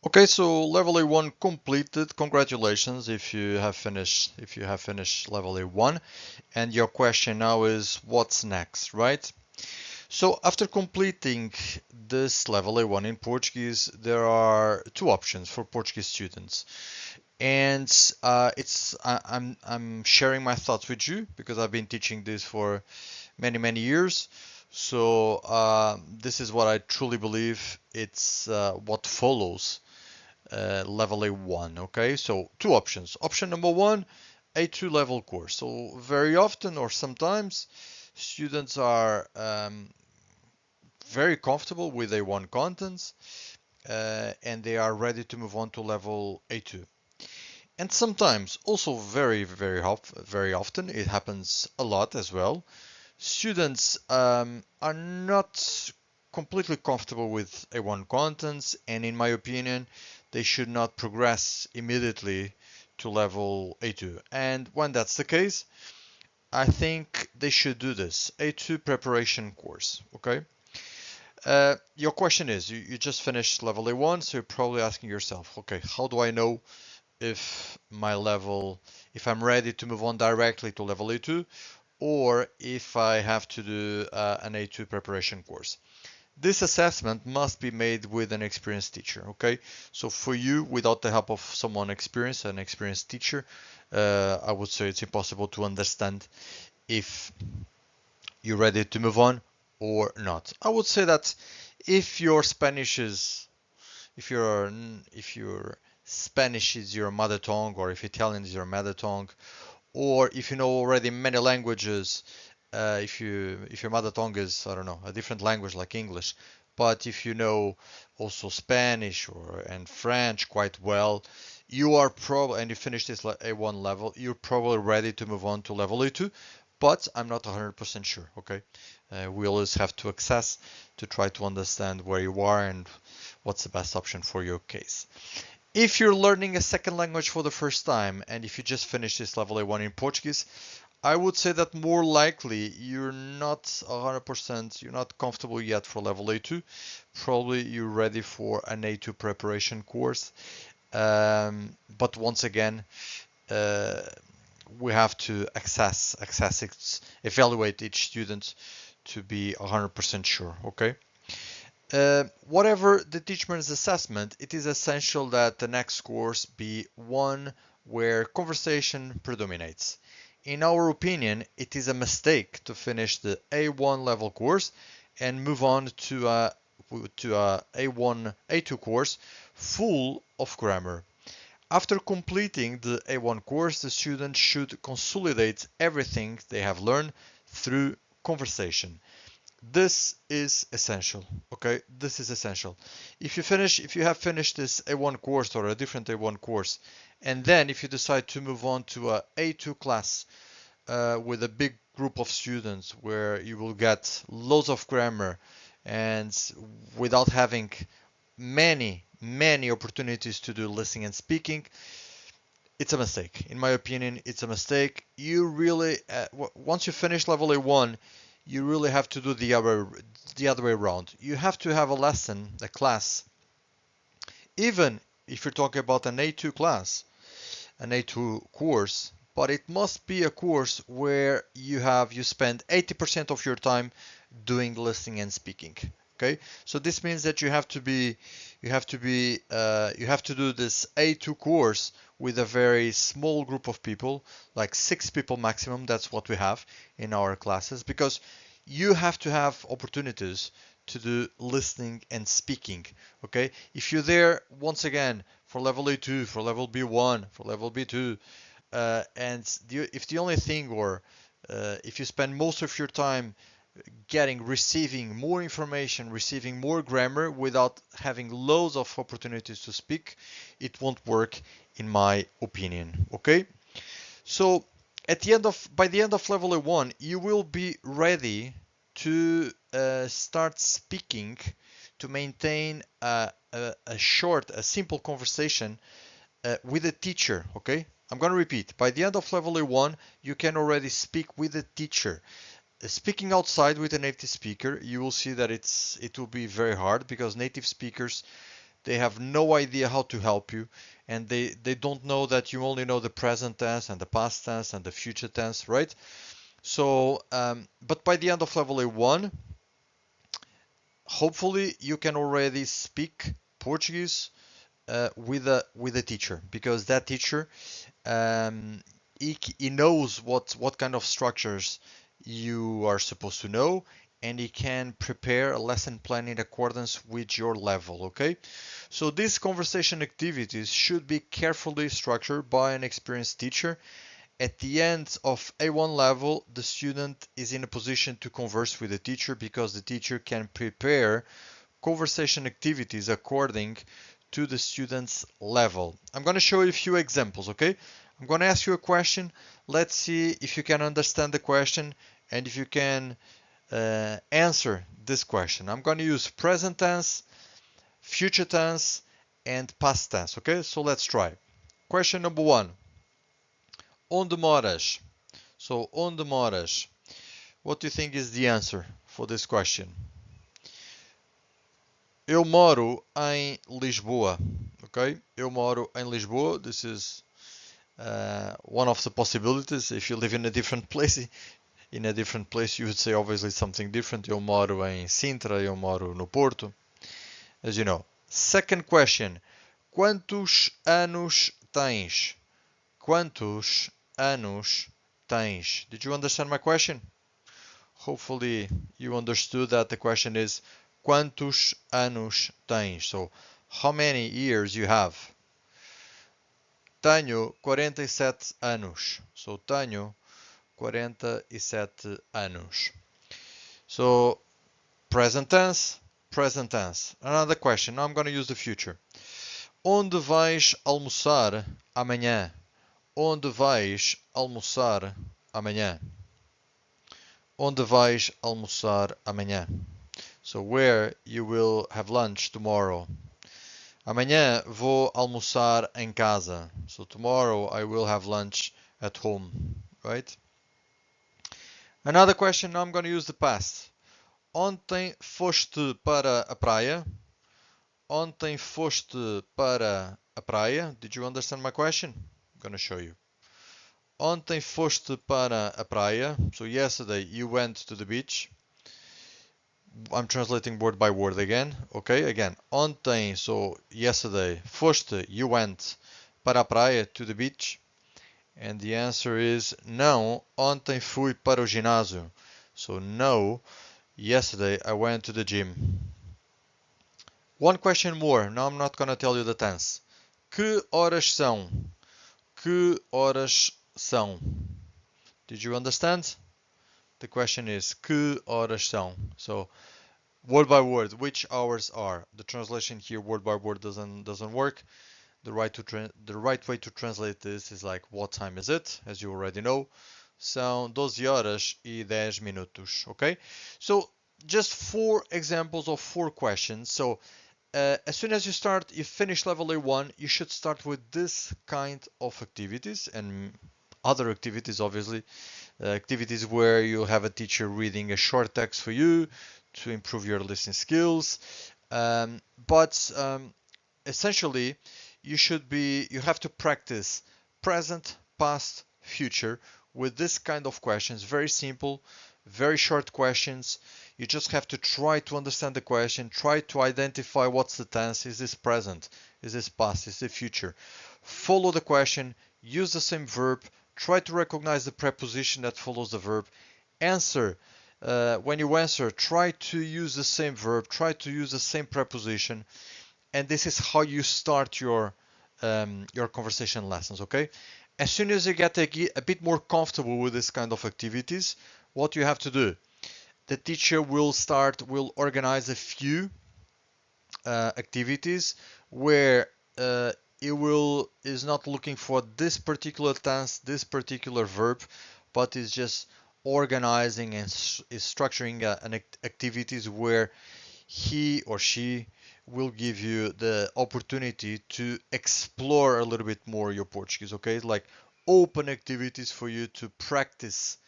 Okay, so level A1 completed. Congratulations if you have finished level A1. And your question now is what's next, right? So after completing this level A1 in Portuguese, there are two options for Portuguese students. And I'm sharing my thoughts with you because I've been teaching this for many years. So this is what I truly believe. It's what follows level A1. Okay, so two options. Option number one, A2 level course. So very often or sometimes students are very comfortable with A1 contents and they are ready to move on to level A2. And sometimes, also very often, it happens a lot as well. Students are not completely comfortable with A1 contents, and in my opinion, they should not progress immediately to level A2. And when that's the case, I think they should do this A2 preparation course. Okay. Your question is, you just finished level A1, so you're probably asking yourself, okay, how do I know if my level, if I'm ready to move on directly to level A2, or if I have to do an A2 preparation course? This assessment must be made with an experienced teacher, okay? So for you, without the help of someone experienced, an experienced teacher, I would say it's impossible to understand if you're ready to move on or not. I would say that if your Spanish is if your Spanish is your mother tongue, or if Italian is your mother tongue, or if you know already many languages, if your mother tongue is, I don't know, a different language like English, but if you know also Spanish or and French quite well, you are probably, and you finish this A1 level, you're probably ready to move on to level A2, but I'm not 100% sure. Okay, we always have to access to try to understand where you are and what's the best option for your case. If you're learning a second language for the first time, and if you just finished this level A1 in Portuguese, I would say that more likely you're not 100%, you're not comfortable yet for level A2. Probably you're ready for an A2 preparation course. But once again, uh, we have to evaluate each student to be 100% sure. Okay. Whatever the teacher's assessment, it is essential that the next course be one where conversation predominates. In our opinion, it is a mistake to finish the A1 level course and move on to a A1 A2 course full of grammar. After completing the A1 course, the student should consolidate everything they have learned through conversation. This is essential. Okay, this is essential. If you have finished this A1 course or a different A1 course, and then if you decide to move on to a A2 class with a big group of students where you will get loads of grammar and without having many opportunities to do listening and speaking, it's a mistake. In my opinion, it's a mistake. You really, once you finish level A1, you really have to do the other way around. You have to have a lesson, a class, even if you're talking about an A2 class, an A2 course, but it must be a course where you spend 80% of your time doing listening and speaking. Okay, so this means that you have to do this A2 course with a very small group of people, like 6 people maximum. That's what we have in our classes, because you have to have opportunities to do listening and speaking. Okay, if you're there once again for level A2, for level B1, for level B2, if the only thing, or if you spend most of your time receiving more information, receiving more grammar without having loads of opportunities to speak, it won't work in my opinion. Okay? So by the end of level A1, you will be ready to start speaking, to maintain a simple conversation with a teacher. Okay, I'm going to repeat. By the end of level A1, you can already speak with a teacher. Speaking outside with a native speaker, you will see that it will be very hard, because native speakers They have no idea how to help you, and they don't know that you only know the present tense and the past tense and the future tense, right? So, but by the end of level A1, hopefully you can already speak Portuguese with a teacher, because that teacher, um, he knows what kind of structures you are supposed to know, and he can prepare a lesson plan in accordance with your level. Okay, so these conversation activities should be carefully structured by an experienced teacher. At the end of A1 level, the student is in a position to converse with the teacher, because the teacher can prepare conversation activities according to the student's level. I'm going to show you a few examples, okay? I'm going to ask you a question. Let's see if you can understand the question and if you can answer this question. I'm going to use present tense, future tense, and past tense, okay? So let's try. Question number one. Onde moras? So, onde moras? What do you think is the answer for this question? Eu moro em Lisboa. Okay? Eu moro em Lisboa. This is one of the possibilities. If you live in a different place, you would say obviously something different. Eu moro em Sintra. Eu moro no Porto. As you know. Second question. Quantos anos tens? Quantos anos tens? Did you understand my question? Hopefully you understood that the question is quantos anos tens? So how many years you have? Tenho 47 anos. So tenho 47 anos. So present tense, present tense. Another question. Now I'm going to use the future. Onde vais almoçar amanhã? Onde vais almoçar amanhã? Onde vais almoçar amanhã? So where you will have lunch tomorrow. Amanhã vou almoçar em casa. So tomorrow I will have lunch at home, right? Another question, now I'm going to use the past. Ontem foste para a praia? Ontem foste para a praia? Did you understand my question? I'm going to show you. Ontem foste para a praia. So yesterday you went to the beach. I'm translating word by word again. Okay, again. Ontem, so yesterday. Foste, you went para a praia, to the beach. And the answer is não. Ontem fui para o ginásio. So no. Yesterday I went to the gym. One question more. Now I'm not gonna tell you the tense. Que horas são? Que horas são? Did you understand? The question is que horas são? So word by word, which hours are? The translation here word by word doesn't work. The right way to translate this is like what time is it? As you already know, são 12 horas e 10 minutos. Okay, so just 4 examples of 4 questions. So as soon as you finish level A1, you should start with this kind of activities and other activities, obviously. Activities where you have a teacher reading a short text for you to improve your listening skills. But essentially, you have to practice present, past, future with this kind of questions. Very simple, very short questions. You just have to try to understand the question, try to identify what's the tense. Is this present? Is this past? Is it future? Follow the question, use the same verb, try to recognize the preposition that follows the verb. Answer. When you answer, try to use the same verb, try to use the same preposition, and this is how you start your conversation lessons. Okay. As soon as you get a bit more comfortable with this kind of activities, what you have to do, the teacher will organize a few activities where is not looking for this particular tense, this particular verb, but is just organizing and is structuring an activities where he or she will give you the opportunity to explore a little bit more your Portuguese. Okay, like open activities for you to practice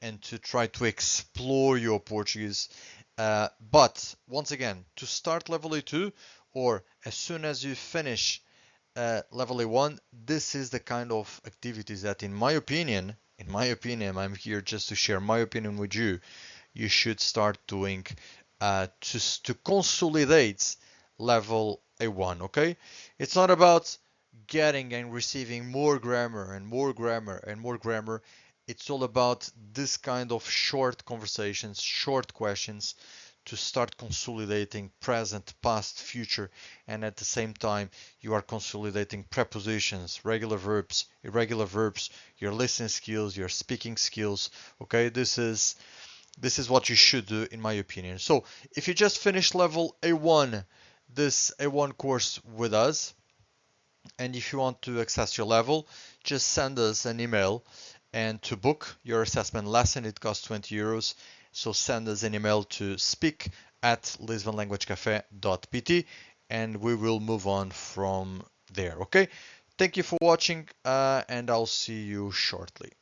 and to try to explore your Portuguese. But once again, to start level A2, or as soon as you finish level A1, this is the kind of activities that, in my opinion, I'm here just to share my opinion with you. You should start doing to consolidate level A1. Okay, it's not about getting and receiving more grammar and more grammar and more grammar. It's all about this kind of short conversations, short questions to start consolidating present, past, future, and at the same time, you are consolidating prepositions, regular verbs, irregular verbs, your listening skills, your speaking skills. Okay, this is what you should do in my opinion. So if you just finished level A1, this A1 course with us, and if you want to access your level, just send us an email, and to book your assessment lesson, it costs 20 euros. So send us an email to speak@lisbonlanguagecafe.pt, and we will move on from there. Okay, thank you for watching, and I'll see you shortly.